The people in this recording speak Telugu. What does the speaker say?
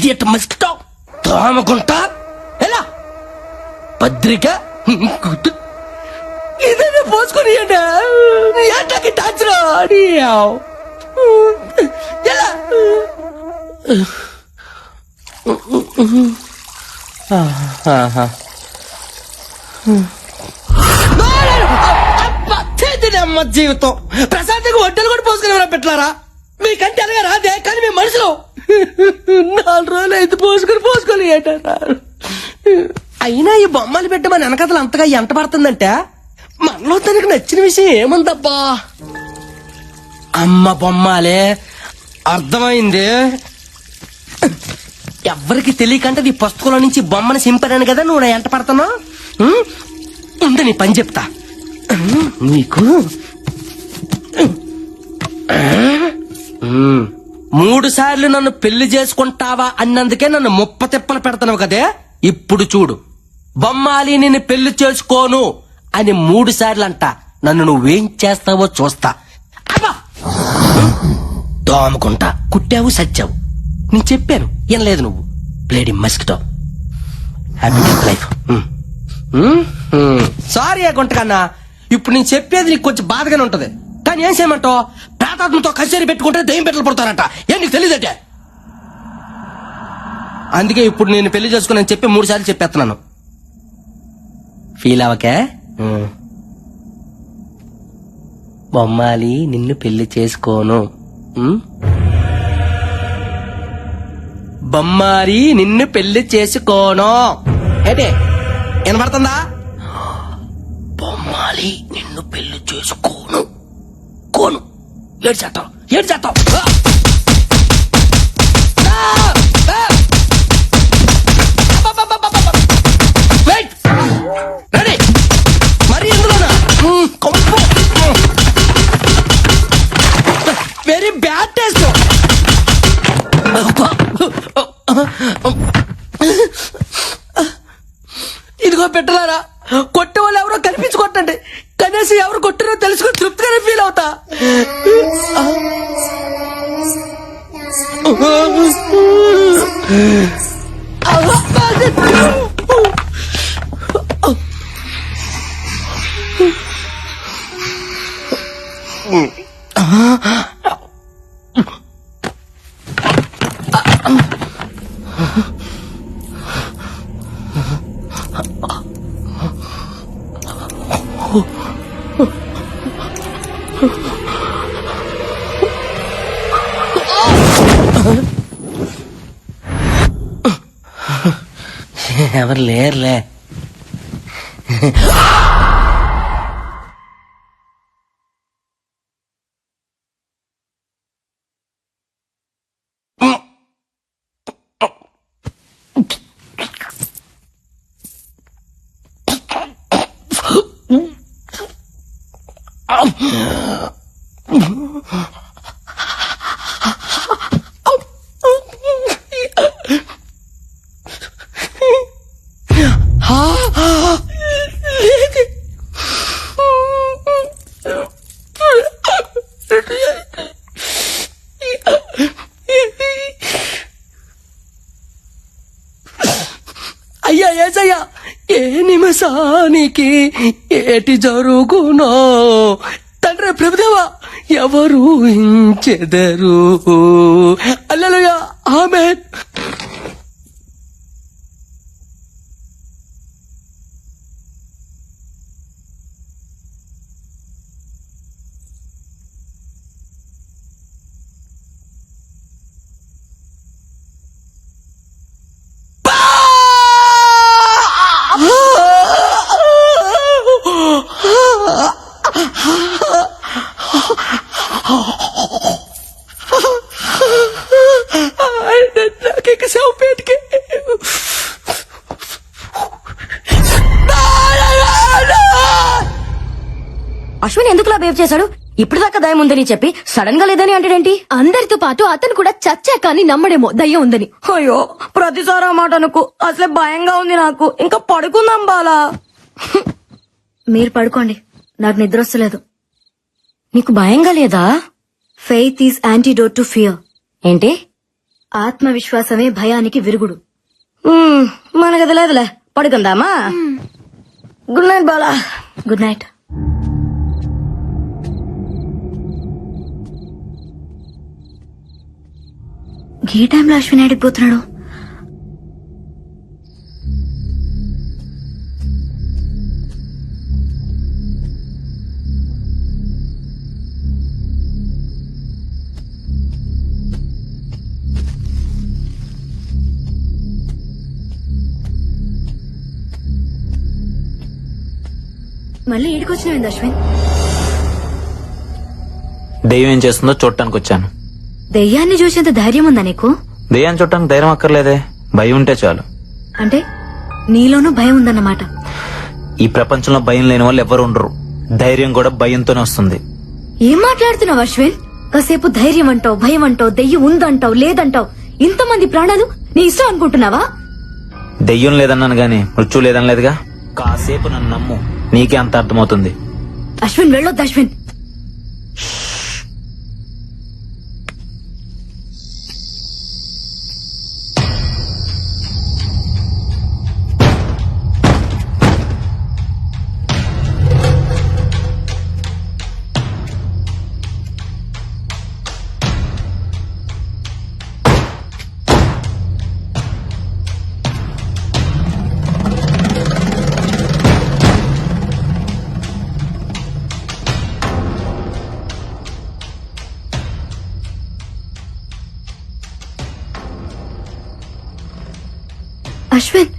ఇడియట్ మస్కిటో దోమగుంట ఎలా పత్రిక ఇదే పోసుకొని ఏంటకి టచ్ ఎలా అమ్మ జీవితం ప్రశాంతంగా హోటల్ కూడా పోసుకుని పెట్టారా మీకంటే అలాగే రాదే కానీ మీ మనుషులు 4 రోజులు అయితే పోసుకొని ఏంటారా అయినా ఈ బొమ్మలు పెట్టి మన వెనకథలు అంతగా ఎంట పడుతుందంటే మనలో తనకి నచ్చిన విషయం ఏముందబ్బా అమ్మ బొమ్మాలే అర్థమైంది ఎవరికి తెలియకంటే ఈ పుస్తకంలో నుంచి బొమ్మను సింపాను కదా నువ్వు నా ఎంట పడుతున్నావు ఉంద నీ పని చెప్తా నీకు 3 సార్లు నన్ను పెళ్లి చేసుకుంటావా అన్నందుకే నన్ను ముప్ప తిప్పలు పెడతావు కదే ఇప్పుడు చూడు బొమ్మాలి నిన్ను పెళ్లి చేసుకోను అని 3 సార్లు అంట నన్ను నువ్వేం చేస్తావో చూస్తా అబ్బా దోమకుంటా కుట్టావు సచ్చావు నేను చెప్పాను ఏం లేదు నువ్వు ప్లేడి మస్కిటో హ్యాపీ లైఫ్ సారీ గుంటకన్నా ఇప్పుడు నేను చెప్పేది నీకు కొంచెం బాధగానే ఉంటది కానీ ఏం చేయమంటావు ప్రాతాత్మతో కచేరీ పెట్టుకుంటే దయ్యం పెట్టలు పడతారంట ఏం నీకు తెలియదటే అందుకే ఇప్పుడు నేను పెళ్లి చేసుకుని చెప్పి 3 సార్లు చెప్పేస్తున్నాను ఫీల్ అవకే బొమ్మాలి నిన్ను పెళ్లి చేసుకోను బొమ్మాలి నిన్ను పెళ్లి చేసుకోను ఏంటి వినపడుతుందా బొమ్మాలి నిన్ను పెళ్లి చేసుకోను కోను ఏడు చేస్తావు రెడీ మరి ఎందులోనా వెరీ బ్యాడ్ టేస్ట్ ఇదిగో పెట్టలారా కొట్టే వాళ్ళు ఎవరో కనిపించుకోండి కనీసం ఎవరు కొట్టారో తెలుసుకుని తృప్తిగానే ఫీల్ అవుతా ఎవరు లేరులే అయ్యా ఏసయ్యా ఏ నిమిషానికి ఏటి జరుగునో తండ్రి ప్రభుదేవా ఎవరు ఊహించెదరు హల్లెలూయా ఆమేన్. అశ్విన్ ఎందుకులా బిహేవ్ చేశాడు? ఇప్పుడు దాకా దయ్యం ఉందని చెప్పి సడన్ గా లేదని అంటాడేంటి? అందరితో పాటు అతను కూడా చచ్చా కానీ నమ్మడేమో దయ్యం ఉందని. అయ్యో ప్రతిసారి ఆ మాట అనుకు. అసలే భయంగా ఉంది నాకు. ఇంకా పడుకుందాం బాలా. మీరు పడుకోండి, నాకు నిద్ర వస్తలేదు. నీకు భయంగా లేదా? Faith is antidote to fear. ఏంటి? ఆత్మవిశ్వాసమే భయానికి విరుగుడు. మనకు తెలియదులే, పడుకుందామా? Good night Bala. Good night. ఏ టైంలో అశ్విన్ అడిగిపోతున్నాడు? మళ్ళీ ఈడికొచ్చినావింది అశ్విన్? దెయ్యం ఏం చేస్తుందో చూడటానికి వచ్చాను. దెయ్యాన్ని చూసేంత ధైర్యం ఉందా నీకు? దెయ్యాన్ని చూడటానికి ధైర్యం అక్కర్లేదే, భయం ఉంటే చాలు. అంటే నీలోనూ భయం ఉందన్నమాట. ఈ ప్రపంచంలో భయం లేని వాళ్ళు ఎవరు ఉండరు. ధైర్యం కూడా భయంతోనే వస్తుంది. ఏం మాట్లాడుతున్నావు అశ్విన్? కాసేపు ధైర్యం అంటావు, భయం అంటావు, దెయ్యం ఉందంటావు, లేదంటావు. ఇంతమంది ప్రాణాలు నీ ఇష్టం అనుకుంటున్నావా? దెయ్యం లేదన్నాను గాని మృత్యు లేదనలేదుగా. కాసేపు నన్ను నమ్ము, నీకే అంత అర్థమవుతుంది. అశ్విన్ వెళ్ళొద్దు అశ్విన్. అశ్విన్